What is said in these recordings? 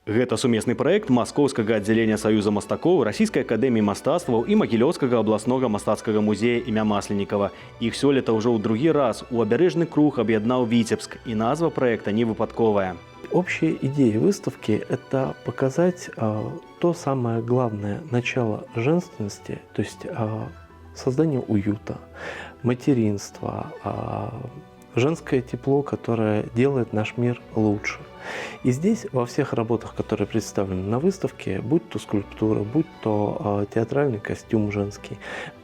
Гэта сумесны праект Маскоўскага аддзялення Саюза мастакоў, Расійскай акадэміі мастацтваў і Магілёўскага абласнога мастацкага музея імя Масленікава. Іх сёлета ўжо ў другі раз у абярэжны круг аб'яднаў Віцебск, і назва праекта не выпадковая. Общая идея выставки – это показать то самое главное начало женственности, то есть создание уюта, материнства, женское тепло, которое делает наш мир лучше. И здесь во всех работах, которые представлены на выставке, будь то скульптура, будь то театральный костюм женский,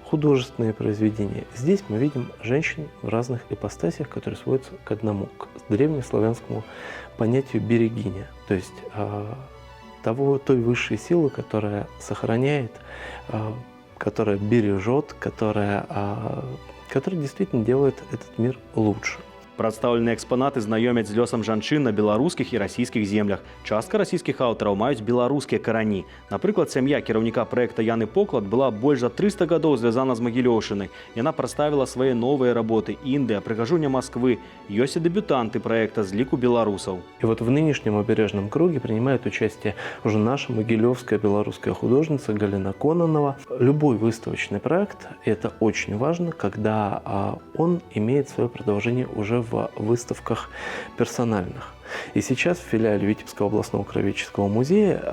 художественные произведения, здесь мы видим женщин в разных ипостасях, которые сводятся к одному, к древнеславянскому понятию берегиня, то есть той высшей силы, которая сохраняет, которая бережет, которая действительно делает этот мир лучше. Прадстаўленыя экспанаты знаёмяць з лёсам жанчын на беларускіх і расійскіх землях. Частка расійскіх аўтараў маюць беларускія карані. Напрыклад, сям'я кіраўніка праекта Яны Поклад была больш за 300 гадоў звязана з Магілёўшчынай. Яна прадставіла свае новыя работы: Індыя, прыгажуня Москвы. Ёсць і дэбютанты праекта з ліку беларусаў. И вот в нынешнем обережном круге принимает участие уже наша могилевская белорусская художница Галина Кононова. Любой выставочный проект, и это очень важно, когда он имеет свое продолжение уже в выставках персональных. И сейчас в филиале Витебского областного краеведческого музея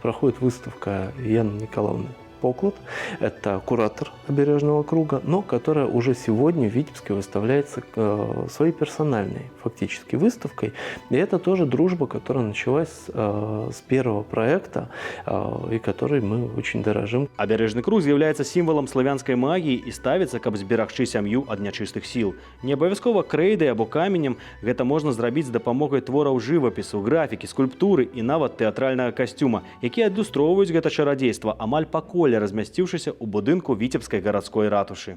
проходит выставка Яны Николаевны Поклад. Это куратор обережного круга, но которая уже сегодня в Витебске выставляется своей персональной фактически выставкой. И это тоже дружба, которая началась с первого проекта и которой мы очень дорожим. Абярэжны круг з'яўляецца сімвалам славянскай магіі і ставіцца, каб зберагчы сям'ю ад нячыстых сіл. Не абавязкова крэйдай або каменем, гэта можна зрабіць з дапамогай твораў жывапісу, графікі, скульптуры і нават тэатральнага касцюма, якія адлюстроўваюць гэта чарадзейства амаль па коле, размясціўшыся ў будынку Віцебскай гарадской ратушы.